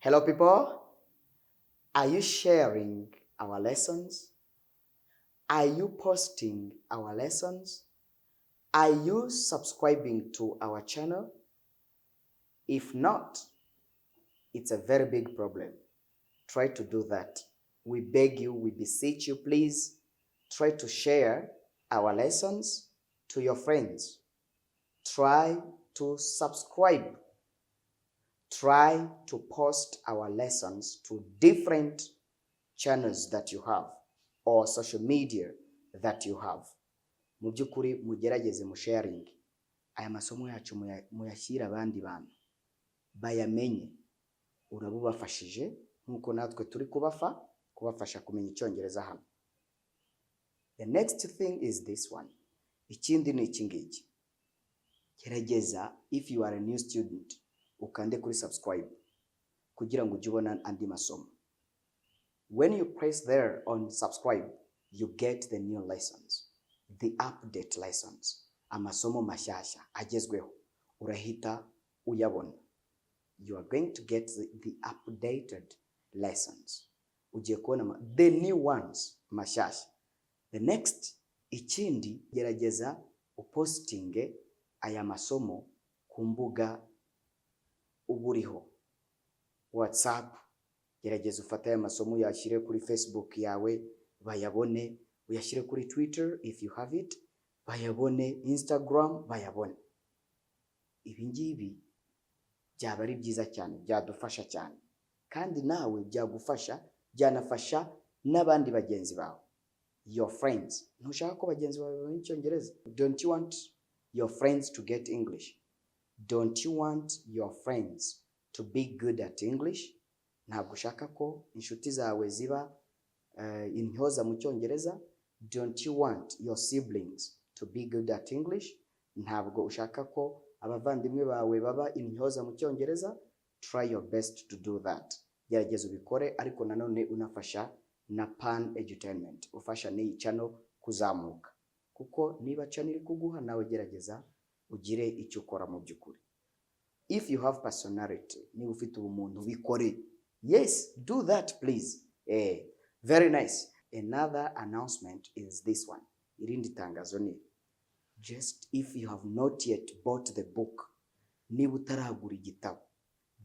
Hello people, are you sharing our lessons? Are you posting our lessons? Are you subscribing to our channel? If not, it's a very big problem. Try to do that. We beg you, we beseech you, please try to share our lessons to your friends. Try to subscribe. Try to post our lessons to different channels that you have or social media that you have. Mu byukuri mugerageze mu sharing aya masomo yacu muyashyira abandi bantu bayamenye, urabubafashije nkuko natwe turi kubafasha kumenya Icyongereza hano. The next thing is this one. Ikindi ni iki ngiki. Gerageza if you are a new student ukande kuri subscribe kugira ngo ujye ubona andi masomo. When you press there on subscribe, you get the new lessons, the update lessons, amasomo mashyashya agezweho urahita uyabona. You are going to get the updated lessons. Ugiye kubona the new ones mashyashya. The next, ikindi gerageza upostinge aya masomo ku mbuga uburiho. WhatsApp, gerageza ufata aya masomo uyashyire kuri Facebook yawe bayabone, uyashyire kuri Twitter if you have it bayabone, Instagram bayabone. Ibi ngibi byaba ari byiza cyane, byadufasha cyane, kandi nawe byagufasha, byanafasha n'abandi bagenzi bawe, your friends. Ntushaka ko bagenzi bawe bamenya Icyongereza? Don't you want your friends to get English? Don't you want your friends to be good at English? Ntabwo ushaka ko inshuti zawe ziba intyoza mu Cyongereza? Don't you want your siblings to be good at English? Ntabwo ushaka ko abavandimwe bawe baba intyoza mu Cyongereza? Try your best to do that. Gerageza ubikore, ariko nanone unafasha na pan edutainment, ufasha n'iyi channel kuzamuka, kuko niba channel iri kuguha nawe gerageza ugire icyo ukora mu byukuri. If you have personality, niba ufite ubumuntu bikore. Yes, do that please. Very nice. Another announcement is this one. Irindi tangazo ni, just if you have not yet bought the book, niba utaragura igitabo,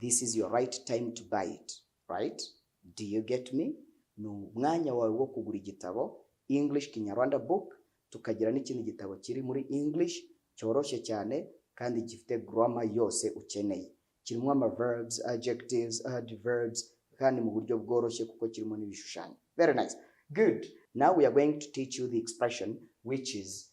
this is your right time to buy it, right? Do you get me? No mwanya wawe wo kugura igitabo, English Kinyarwanda book, tukagira n'ikindi gitabo kiri muri English cyoroshye cyane kandi gifite grammar yose ukeneye. Kirimo ama verbs, adjectives, adverbs, kandi mu buryo bworoshye kuko kirimo n'ibishushanyo. Very nice. Good. Now we are going to teach you the expression which is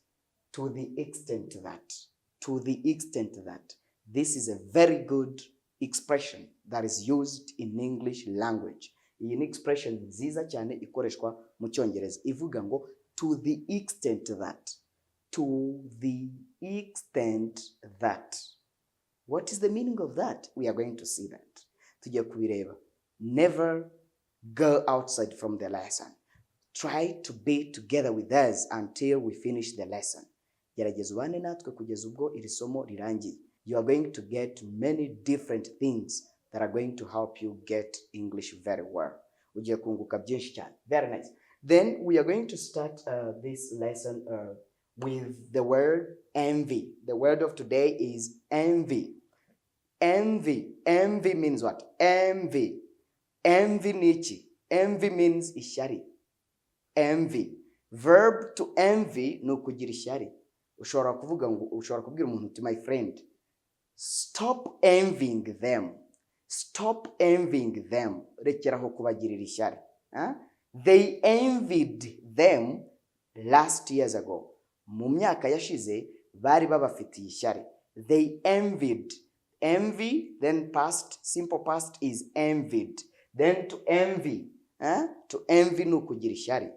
to the extent that. To the extent that. This is a very good expression that is used in English language. Iyi ni expression nziza cyane ikoreshwa mu Cyongereza ivuga ngo to the extent that. To the extent that. What is the meaning of that? We are going to see that. Tujya kubireba. Never go outside from the lesson. Try to be together with us until we finish the lesson. Gerageza ubane natwe kugeza ubwo iri somo rirangiye. You are going to get many different things that are going to help you get English very well. Ugiye kunguka byinshi cyane. Very nice. Then we are going to start this lesson with the word envy. The word of today is envy. Envy. Envy means what? Envy. Envy nichi. Envy means ishyari. Envy. Verb to envy no kugira ishyari. Ushobora kubwira umuntu uti my friend, stop envying them. Stop envying them. Rekeraho kubagirira ishyari. They envied them last years ago. Mu myaka yashize bari babafitiye ishyari. They envied. Envy, then past, simple past is envied. Then to envy. To envy no kugira ishyari.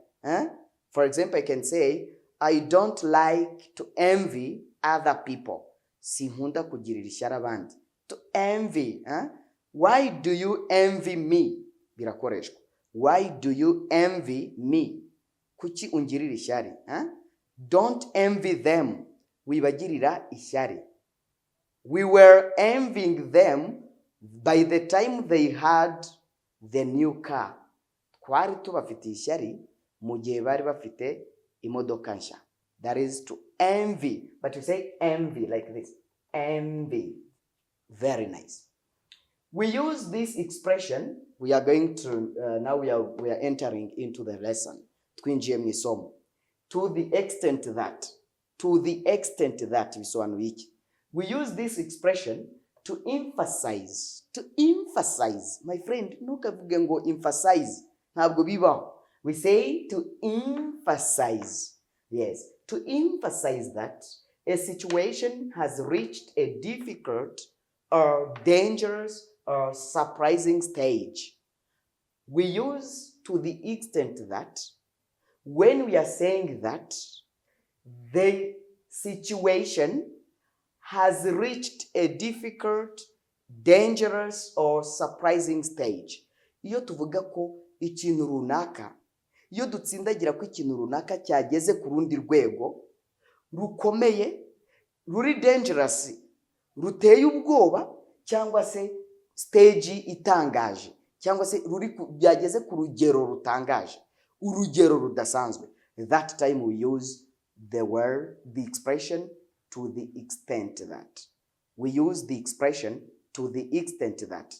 For example, I can say, I don't like to envy other people. Sinkunda kugirira ishyari abandi. To envy. Why do you envy me? Birakoreshwa. Why do you envy me? Kuki ungirira ishyari? Don't envy them. Wibagirira ishyari. We were envying them By the time they had the new car, twari tubafitiye ishyari mu gihe bari bafite imodoka nshya. That is to envy, but you say envy like this. Envy. Very nice. We use this expression. We are going to now we are entering into the lesson. Twinjiye mu isomo. To the extent that bisobanuye iki? We use this expression to emphasize. My friend, ntukavuge ngo emphasize. Ntabwo bibaho. We say to emphasize. Yes, to emphasize that a situation has reached a difficult or dangerous or surprising stage. We use to the extent that when we are saying that the situation has reached a difficult, dangerous or surprising stage. Iyo tuvuga ko ikintu runaka, iyo dutsindagira ko ikintu runaka cyageze ku rundi rwego rukomeye, ruri dangerous, ruteye ubwoba, cyangwa se stage itangaje, cyangwa se byageze ku rugero rutangaje, urugero rudasanzwe. That time we use the expression to the extent that. We use the expression to the extent that.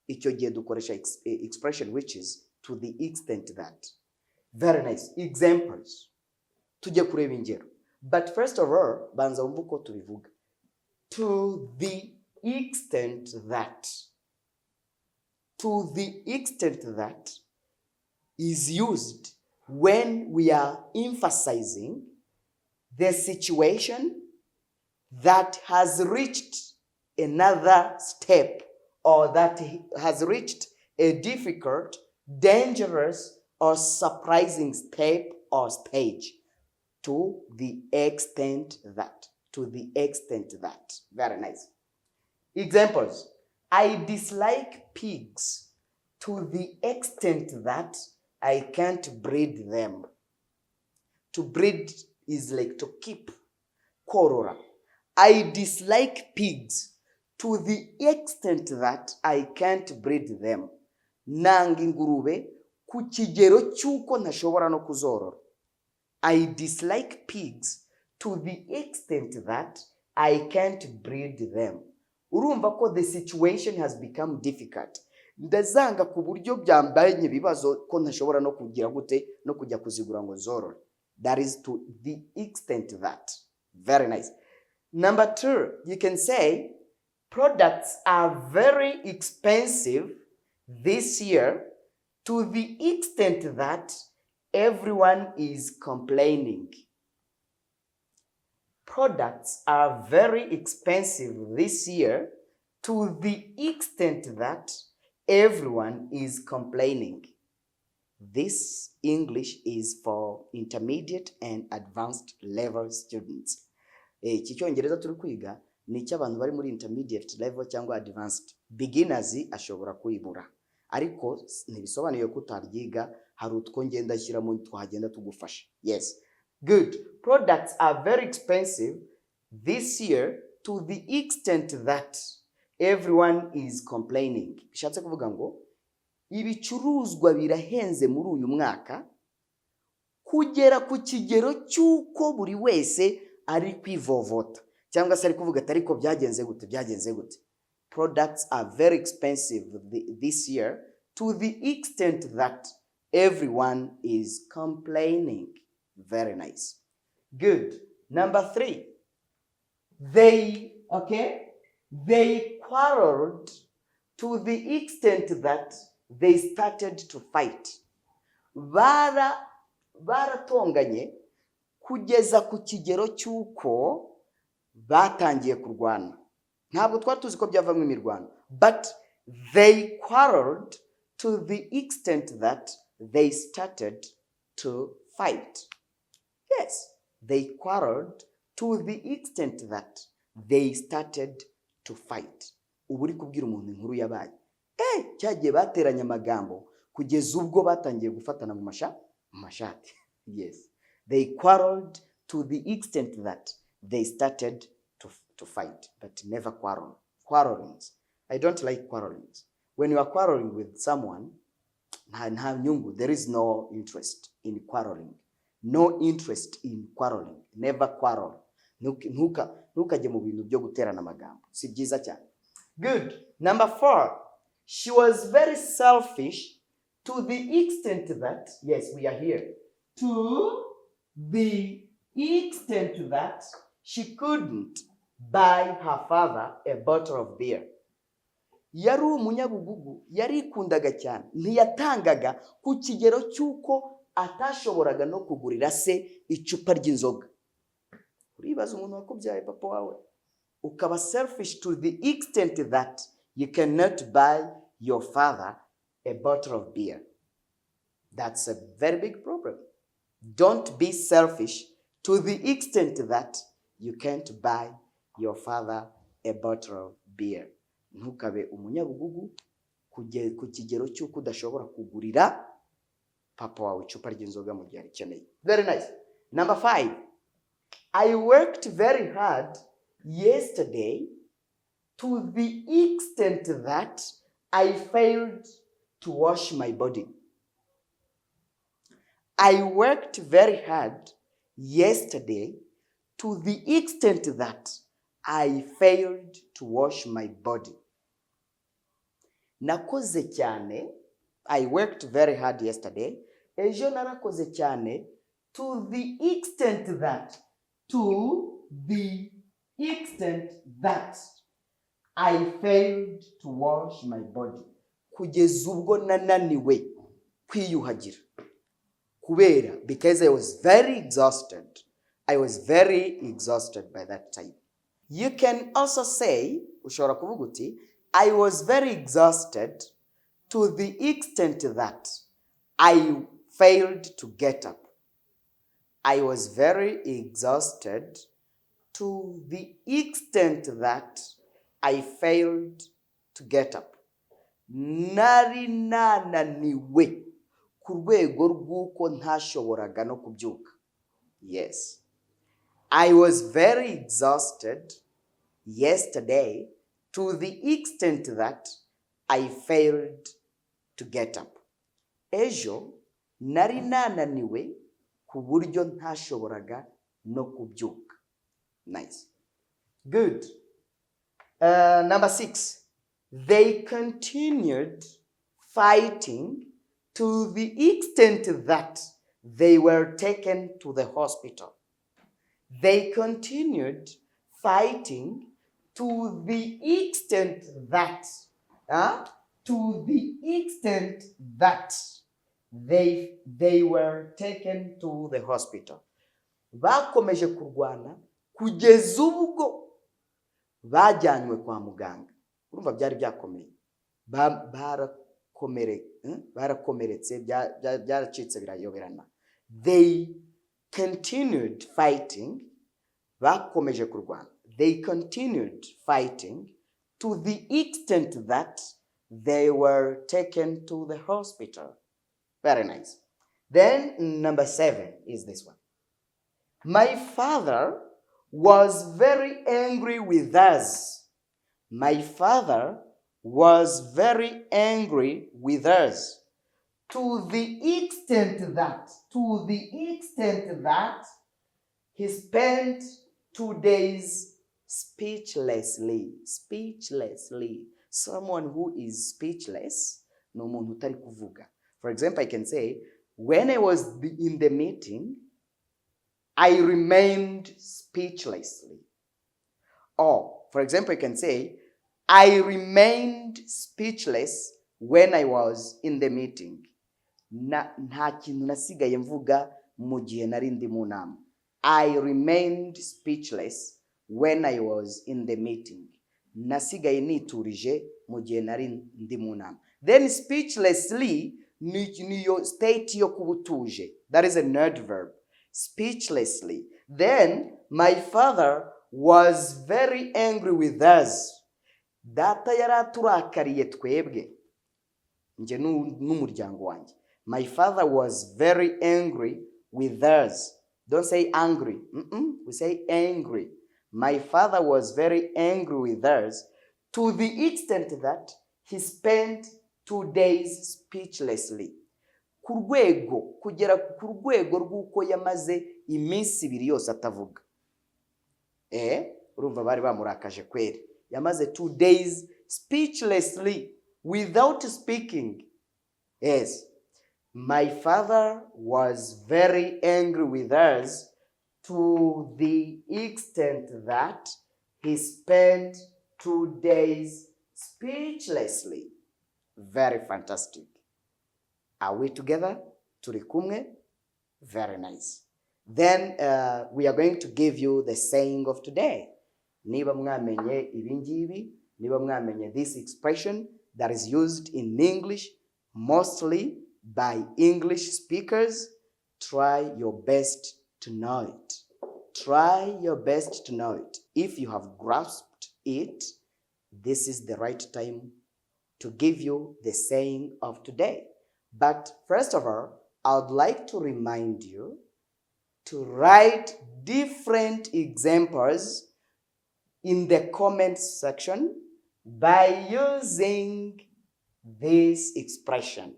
Icyo gihe dukoresha expression which is to the extent that. Very nice. Examples. Tujye kureba ingero. But first of all, banza wumve uko tubivuga. To the extent that. To the extent that is used when we are emphasizing the situation that has reached another step or that has reached a difficult, dangerous, or surprising step or stage. To the extent that. To the extent that. Very nice. Examples. I dislike pigs to the extent that I can't breed them. To breed is like to keep. Korora. I dislike pigs to the extent that I can't breed them. Nanga ingurube ku kigero cyuko ntashobora no kuzorora. I dislike pigs to the extent that I can't breed them. Urumva ko the situation has become difficult. Ndazanga ku buryo byambaye ibibazo ko ntashobora no kugira gute no kujya kuzigura ngo zorore. That is to the extent that. Very nice. Number 2, you can say products are very expensive this year to the extent that everyone is complaining. Products are very expensive this year to the extent that everyone is complaining. This English is for intermediate and advanced level students. Iki Cyongereza turi kwiga ni cy'abantu bari muri intermediate level cyangwa advanced. Beginners ashobora kuyibura. Ariko ntibisobanuye ko utaryiga, hari utwo ngenda ashyiramo twagenda tugufasha. Yes. Good. Products are very expensive this year to the extent that everyone is complaining. Bishatse kuvuga ngo ibicuruzwa birahenze muri uyu mwaka kugera ku kigero cyuko buri wese ari kwivovota cyangwa se ari kuvuga ati ariko byagenze gute. Products are very expensive this year to the extent that everyone is complaining. Very nice. Good. Number 3. They quarreled to the extent that they started to fight. Baratonganye kugeza ku kigero cyuko batangiye kurwana. Ntabwo twari tuzi ko byavamo imirwano. But they quarreled to the extent that they started to fight. Yes, they quarreled to the extent that they started to fight. Ubu uri kubwira umuntu inkuru yabaye. Cyagiye bateranya amagambo kugeza ubwo batangiye gufatana mu mashati. Yes, they quarreled to the extent that they started to fight, but never quarrelings. I don't like quarreling. When you are quarreling with someone, there is no interest in quarreling. No interest in quarreling. Never quarrel. Ntukajye mu bintu byo guterana amagambo. Si byiza cyane. Good. Number 4. She was very selfish to the extent that, yes, we are here. To the extent that she couldn't buy her father a bottle of beer. Yari umunyabugugu, yarikundaga cyane, ntiyatangaga ku kigero cy'uko atashoboraga no kugurira se icupa ry'inzoga. Uribaza umuntu wakubyaye papa wawe, ukaba selfish to the extent that you cannot buy your father a bottle of beer. That's a very big problem. Don't be selfish to the extent that you can't buy your father a bottle of beer. Ntukabe umunyabugugu ku kigero cy'uko udashobora kugurira papa wawe icupa ry'inzoga mu gihe arikeneye. Very nice. Number 5. I worked very hard yesterday to the extent that I failed to wash my body. I worked very hard yesterday to the extent that I failed to wash my body. Nakoze cyane. I worked very hard yesterday. Ejo narakoze cyane to the extent that. To the extent that I failed to wash my body. Kugeza ubwo nananiwe kwiyuhagira. Kubera, because I was very exhausted. I was very exhausted by that time. You can also say, ushobora kuvuga uti, I was very exhausted to the extent that I failed to get up. I was very exhausted to the extent that I failed to get up. Nari nananiwe ku rwego rw'uko ntashoboraga no kubyuka. Yes. I was very exhausted yesterday to the extent that I failed to get up. Ejo nari nananiwe ku buryo ntashoboraga no kubyuka. Nice. Good. Number 6. They continued fighting to the extent that they were taken to the hospital. They continued fighting to the extent that, they were taken to the hospital. Bakomeje kurwana kugeza ubwo bajyanywe kwa muganga. Urumva byari byakomeye. Barakomeretse, byaracitse birayoberana. They continued fighting. Bakomeje kurwana. They continued fighting to the extent that they were taken to the hospital. Very nice. Then number 7 is this one. My father was very angry with us. My father was very angry with us to the extent that he spent 2 days speechlessly. Someone who is speechless, no umuntu utari kuvuga. For example, I can say, when I was in the meeting, I remained speechlessly. Or, for example, I can say, I remained speechless when I was in the meeting. Nta kintu nasigaye mvuga mu gihe nari ndi mu nama. I remained speechless when I was in the meeting. Nasigaye niturije mu gihe nari ndi mu nama. Then speechlessly niyo state yo kubutuje. That is a nerd verb. Speechlessly. Then my father was very angry with us. Data yaraturakariye twebwe. Nje n'umuryango wanjye. My father was very angry with us. Don't say angry. We say angry. My father was very angry with us To the extent that he spent 2 days speechlessly. Kugera ku rwego rw'uko yamaze iminsi 2 yose atavuga. Urumva bari bamurakaje kweri. Yamaze 2 days speechlessly, without speaking. Yes. My father was very angry with us to the extent that he spent 2 days speechlessly. Very fantastic. Are we together? Turi kumwe? Very nice. Then we are going to give you the saying of today. Niba mwamenye ibingibi, niba mwamenye this expression that is used in English mostly by English speakers, try your best to know it. Try your best to know it. If you have grasped it, this is the right time to give you the saying of today. But first of all, I would like to remind you to write different examples in the comments section by using this expression.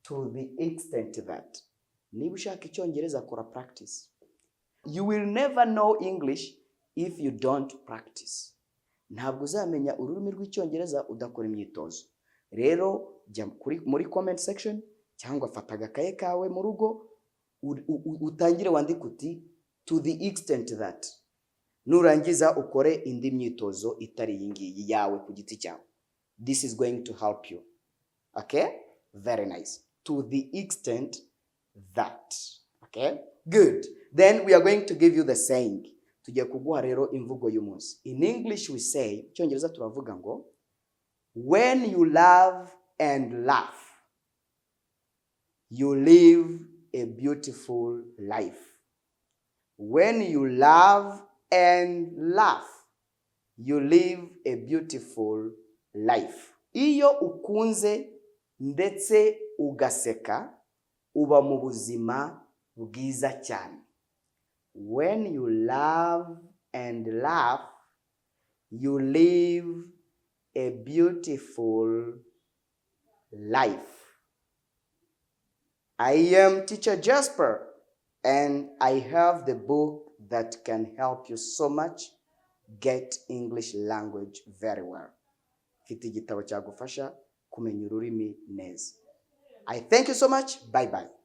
To the extent that. Niba ushaka Icyongereza kora practice. You will never know English if you don't practice. Ntabwo uzamenya ururimi rw'Icyongereza udakora imyitozo. Rero jya muri comment section cyangwa fata agakaye kawe mu rugo utangire wandike uti to the extent that. Nurangiza ukore indi myitozo itari yingiyi yawe ku giti cyawe. This is going to help you. Okay? Very nice. To the extent that. Okay? Good. Then we are going to give you the saying. Tugiye kuguha rero imvugo y'umunsi. In English we say, Cyongereza turavuga ngo, when you love and laugh, you live a beautiful life. When you love and laugh, you live a beautiful life. Iyo ukunze ndetse ugaseka, uba mu buzima bwiza cyane. When you love and laugh, you live a beautiful life. I am Teacher Jasper, and I have the book that can help you so much get English language very well. Mfite igitabo cyagufasha kumenya ururimi neza. I thank you so much. Bye bye.